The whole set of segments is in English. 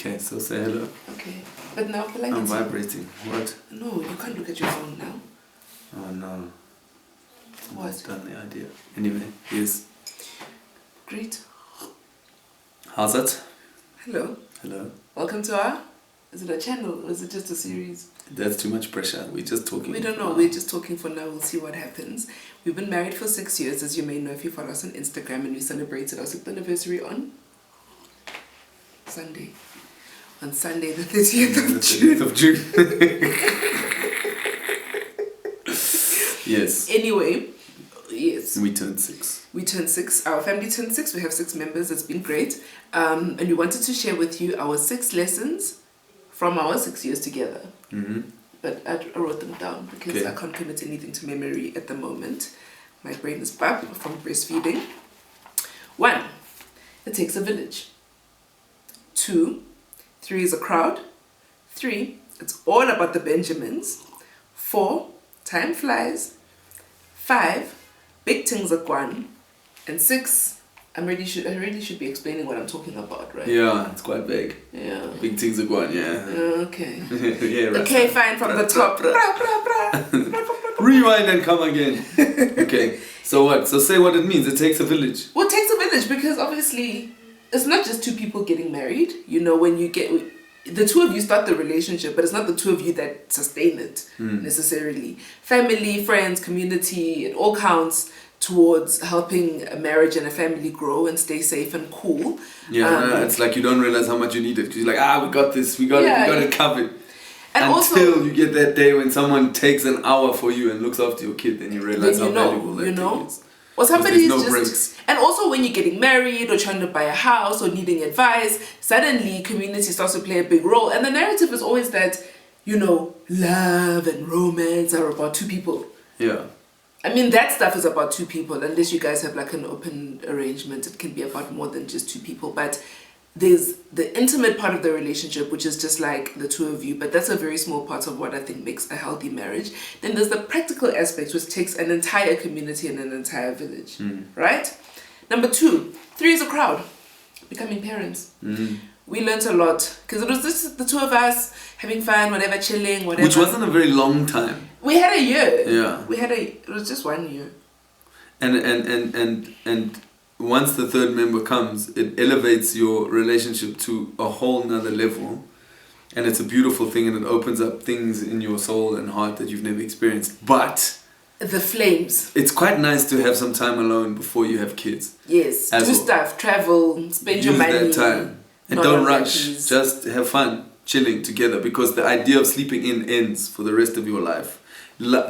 Okay, so say hello. Okay. But now, like I'm vibrating. What? No, you can't look at your phone now. Oh no. What? I've done the idea. Anyway, yes. Great. How's that? Hello. Hello. Welcome to our... Is it a channel or is it just a series? That's too much pressure. We're just talking. We don't know. We're just talking for now. We'll see what happens. We've been married for 6 years, as you may know if you follow us on Instagram, and we celebrated our 6th anniversary on Sunday. On Sunday, the 30th of June. Yes. Anyway, yes. We turned 6. We turned 6. Our family turned 6. We have 6 members. It's been great. And we wanted to share with you our 6 lessons from our 6 years together. Mm-hmm. But I wrote them down because Okay. I can't commit anything to memory at the moment. My brain is bad from breastfeeding. 1, it takes a village. 2, 3 is a crowd. 3, it's all about the Benjamins. 4, time flies. 5, big things are gone. And 6, I really should be explaining what I'm talking about, right? Yeah, it's quite vague. Yeah. Big things are going, yeah. Okay. Yeah, right. Okay, fine, from the top. Rewind and come again. Okay, so what? So say what it means. It takes a village. Well, it takes a village because obviously it's not just 2 people getting married. You know, when you get... The 2 of you start the relationship, but it's not the 2 of you that sustain it necessarily. Family, friends, community, it all counts towards helping a marriage and a family grow and stay safe and cool. Yeah, it's like you don't realize how much you need it. Because you're like, we got this, we got it covered. And Until also, you get that day when someone takes an hour for you and looks after your kid, then you realize how valuable that thing is. Or somebody's no just... breaks. And also when you're getting married or trying to buy a house or needing advice, suddenly community starts to play a big role. And the narrative is always that, you know, love and romance are about 2 people. Yeah. I mean, that stuff is about 2 people. Unless you guys have like an open arrangement, it can be about more than just 2 people. But there's the intimate part of the relationship, which is just like the 2 of you. But that's a very small part of what I think makes a healthy marriage. Then there's the practical aspect, which takes an entire community and an entire village. Right? Number 2, 3 is a crowd. Becoming parents. We learnt a lot. Because it was just the 2 of us having fun, whatever, chilling, whatever. Which wasn't a very long time. We had a year. Yeah. It was just 1 year. And once the 3rd member comes, it elevates your relationship to a whole nother level. And it's a beautiful thing, and it opens up things in your soul and heart that you've never experienced. But the flames. it's quite nice to have some time alone before you have kids. Yes. Do stuff, travel, spend your money. Use that time. And don't rush. Just have fun chilling together, because the idea of sleeping in ends for the rest of your life.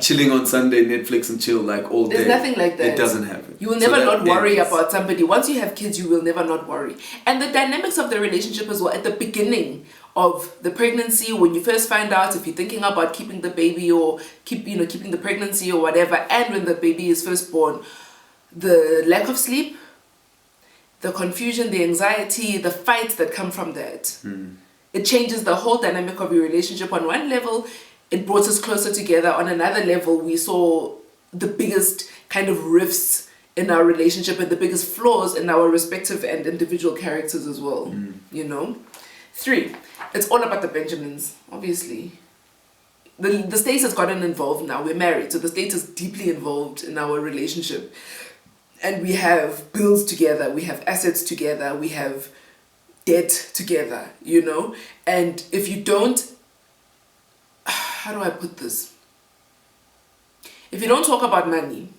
Chilling on Sunday, Netflix and chill like all day. There's nothing like that. It doesn't happen. You will never not worry about somebody. Once you have kids, you will never not worry. And the dynamics of the relationship as well, at the beginning of the pregnancy, when you first find out if you're thinking about keeping the baby or keeping the pregnancy or whatever, and when the baby is first born, the lack of sleep, the confusion, the anxiety, the fights that come from that. It changes the whole dynamic of your relationship. On one level, it brought us closer together. On another level, we saw the biggest kind of rifts in our relationship and the biggest flaws in our respective and individual characters as well. You know? 3, it's all about the Benjamins, obviously. The state has gotten involved now. We're married, so the state is deeply involved in our relationship. And we have bills together, we have assets together, we have debt together, you know? And if you don't... How do I put this? If you don't talk about money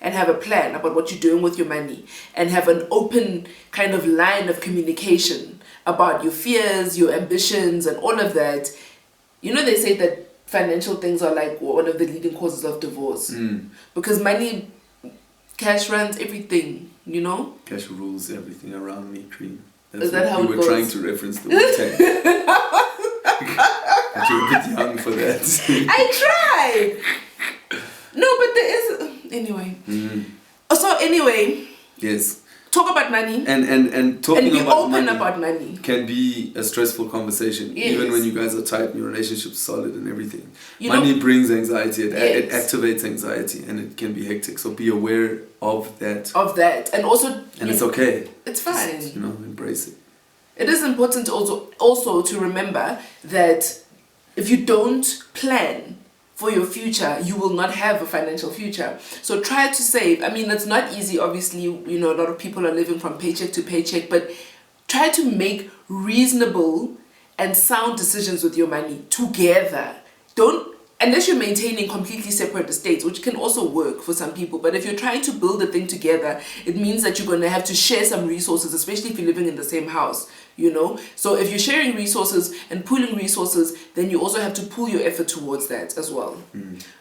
and have a plan about what you're doing with your money and have an open kind of line of communication about your fears, your ambitions and all of that, you know, they say that financial things are like one of the leading causes of divorce. Because money, cash runs everything, you know? Cash rules everything around me, Cream. Is that how it goes? You were trying to reference the Wu-Tang. But you're a bit young for that. I tried! No, but there is... Anyway. So anyway... Yes. Talk about money. And talking and be about open money about money. Can be a stressful conversation. Yes. Even when you guys are tight and your relationship's solid and everything. You money brings anxiety. It Yes. activates anxiety, and it can be hectic. So be aware of that. And also... And it's okay. It's fine. Just, embrace it. It is important also to remember that if you don't plan for your future, you will not have a financial future. So try to save. I mean, it's not easy, obviously, you know, a lot of people are living from paycheck to paycheck, but try to make reasonable and sound decisions with your money together. Don't, unless you're maintaining completely separate estates, which can also work for some people, but if you're trying to build a thing together, it means that you're going to have to share some resources, especially if you're living in the same house, you know. So if you're sharing resources and pooling resources, then you also have to pool your effort towards that as well.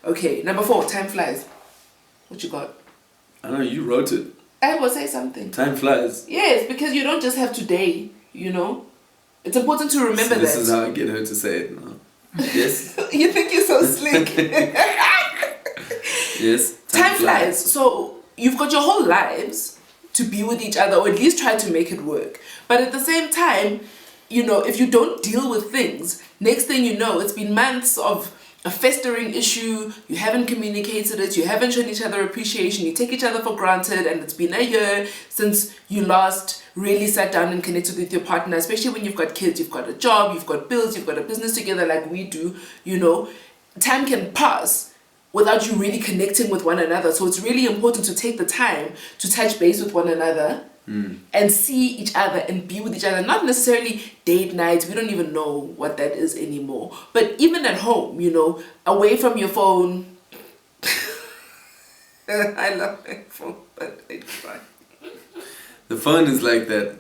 Okay, number 4, time flies. What you got? I know, you wrote it. I will say something. Time flies. Yes, because you don't just have today, you know. It's important to remember This that. is how I get her to say it now. Yes. You think you're so slick. Yes. Time flies. So you've got your whole lives to be with each other, or at least try to make it work. But at the same time, you know, if you don't deal with things, next thing you know, it's been months of a festering issue, you haven't communicated it, you haven't shown each other appreciation, you take each other for granted, and it's been a year since you last really sat down and connected with your partner, especially when you've got kids, you've got a job, you've got bills, you've got a business together like we do, you know. Time can pass without you really connecting with one another. So it's really important to take the time to touch base with one another and see each other and be with each other. Not necessarily date nights, we don't even know what that is anymore. But even at home, you know, away from your phone. I love my phone, but it's fine. The phone is like that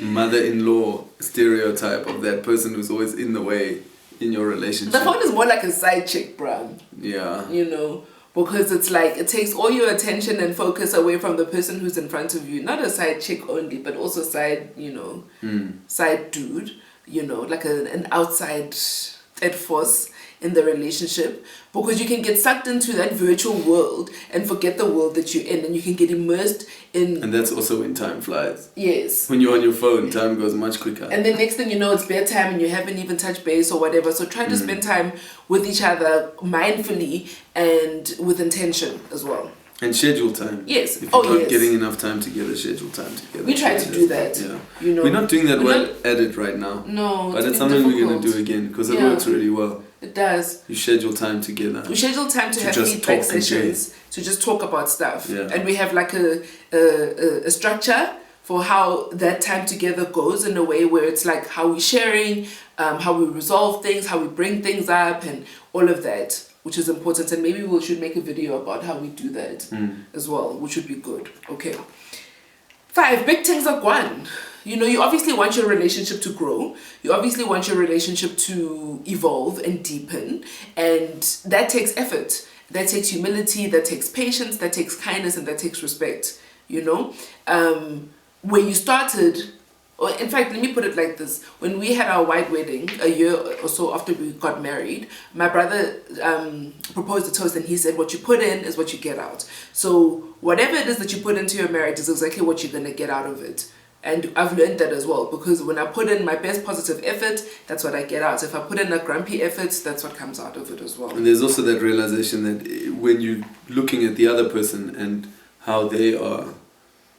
mother-in-law stereotype of that person who's always in the way in your relationship. The phone is more like a side chick, bruh. Yeah. You know, because it's like it takes all your attention and focus away from the person who's in front of you. Not a side chick only, but also side, you know, side dude, you know, like an outside third force in the relationship, because you can get sucked into that virtual world and forget the world that you're in, and you can get immersed in. And that's also when time flies. Yes. When you're on your phone, time goes much quicker. And then next thing you know, it's bedtime and you haven't even touched base or whatever. So try to spend time with each other mindfully and with intention as well. And schedule time. Yes. If you're not yes. getting enough time together, schedule time together. We try to do that. Yeah. You know, we're not doing that we're well not- at it right now. No, But it's been something we're going difficult. to do again because it Yeah. works really well. It does. You schedule time together. We schedule time to have just feedback talk and sessions, to just talk about stuff. Yeah. And we have like a structure for how that time together goes, in a way where it's like how we're sharing, how we resolve things, how we bring things up, and all of that, which is important. And maybe we should make a video about how we do that as well, which would be good. Okay. 5, big things are gone. You know, you obviously want your relationship to grow. You obviously want your relationship to evolve and deepen. And that takes effort. That takes humility, that takes patience, that takes kindness, and that takes respect. You know? When you started, or in fact, let me put it like this. When we had our white wedding, a year or so after we got married, my brother proposed a toast, and he said, what you put in is what you get out. So whatever it is that you put into your marriage is exactly what you're going to get out of it. And I've learned that as well, because when I put in my best positive effort, that's what I get out. If I put in a grumpy effort, that's what comes out of it as well. And there's also that realization that when you're looking at the other person and how they are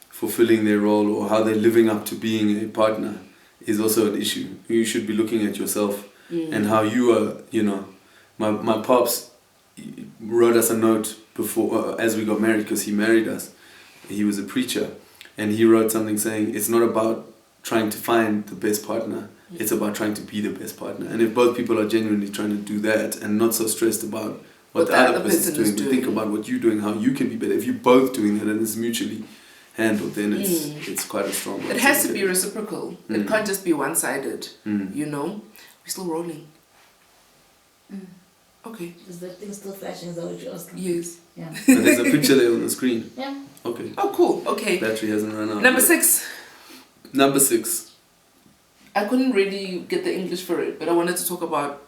fulfilling their role or how they're living up to being a partner is also an issue. You should be looking at yourself and how you are, you know. My pops wrote us a note before, as we got married, because he married us. He was a preacher. And he wrote something saying, it's not about trying to find the best partner, it's about trying to be the best partner. And if both people are genuinely trying to do that and not so stressed about what the other person is doing, but think about what you're doing, how you can be better. If you're both doing that and it's mutually handled, then it's quite a strong one. It has to be reciprocal. It can't just be one-sided, you know. We're still rolling. Okay. Is the thing still flashing? Is that what you're asking? Yes. Yeah. But there's a picture there on the screen. Yeah. Okay. Oh, cool. Okay. Battery hasn't run out. Number yet. 6. Number 6. I couldn't really get the English for it, but I wanted to talk about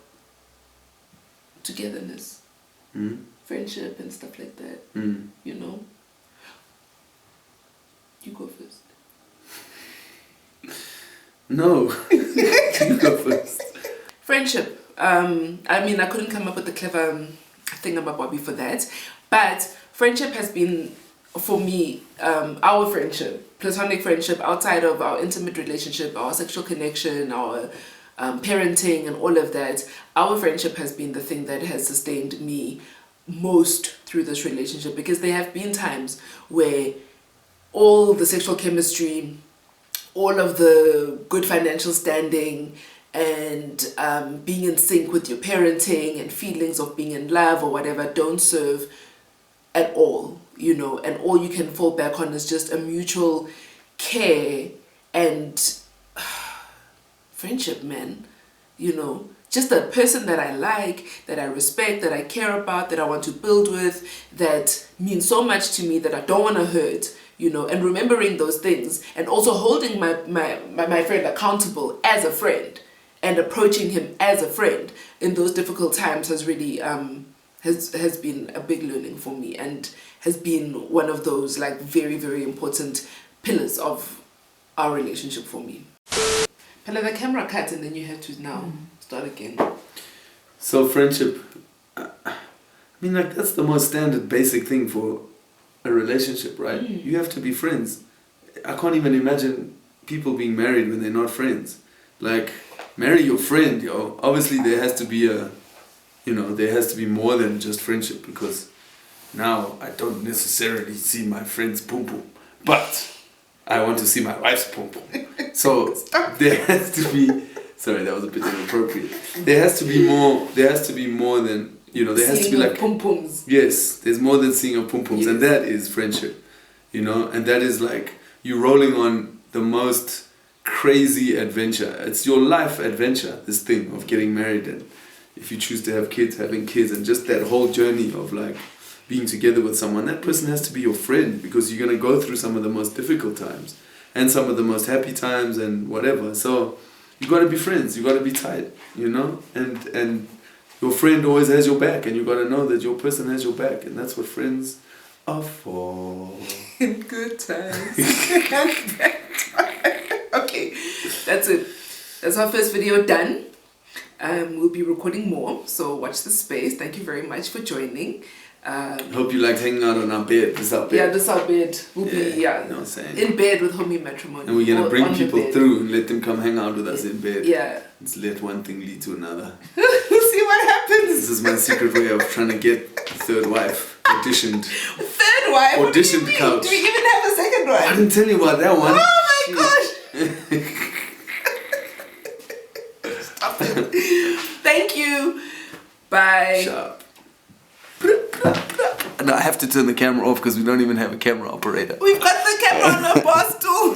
togetherness, friendship, and stuff like that. You know. You go first. No. You go first. Friendship. I mean, I couldn't come up with the clever thingamabobby for that, but friendship has been for me, our friendship, platonic friendship, outside of our intimate relationship, our sexual connection, our parenting and all of that, our friendship has been the thing that has sustained me most through this relationship, because there have been times where all the sexual chemistry, all of the good financial standing, and being in sync with your parenting and feelings of being in love or whatever don't serve at all, you know, and all you can fall back on is just a mutual care and friendship, man, you know, just a person that I like, that I respect, that I care about, that I want to build with, that means so much to me that I don't want to hurt, you know, and remembering those things, and also holding my friend accountable as a friend and approaching him as a friend in those difficult times has really has been a big learning for me, and has been one of those like very, very important pillars of our relationship for me. Pella, the camera cut and then you have to now start again. So friendship, I mean, like, that's the most standard basic thing for a relationship, right? You have to be friends. I can't even imagine people being married when they're not friends. Like, marry your friend, yo. Obviously there has to be there has to be more than just friendship, because now I don't necessarily see my friend's pum pum, but I want to see my wife's pum pum. So there has to be, sorry, that was a bit inappropriate. There has to be more than, you know, there has to be like pum pums. Yes, there's more than seeing of pum pums, and that is friendship, you know, and that is like you rolling on the most crazy adventure. It's your life adventure, this thing of getting married, and if you choose to have kids, having kids, and just that whole journey of like being together with someone. That person has to be your friend, because you're going to go through some of the most difficult times and some of the most happy times and whatever. So you got to be friends, you got to be tight, you know, and your friend always has your back, and you got to know that your person has your back, and that's what friends are for. In good times. Okay, that's it. That's our first video done. We'll be recording more, so watch the space. Thank you very much for joining. Hope you liked hanging out on our bed. This is our bed. Yeah, this is our bed. We'll be You know what I'm saying? in bed with Homie Matrimony. And we're going to bring on the people bed. through and let them come hang out with us in bed. Yeah. Let's let one thing lead to another. We'll see what happens. This is my secret way of trying to get the third wife auditioned. Third wife? What do you Auditioned mean? couch. Do we even have a second one? I didn't tell you about that one. Oh my gosh! Stop it. Thank you. Bye. Sharp. No, I have to turn the camera off because we don't even have a camera operator. We've got the camera on our bar stool.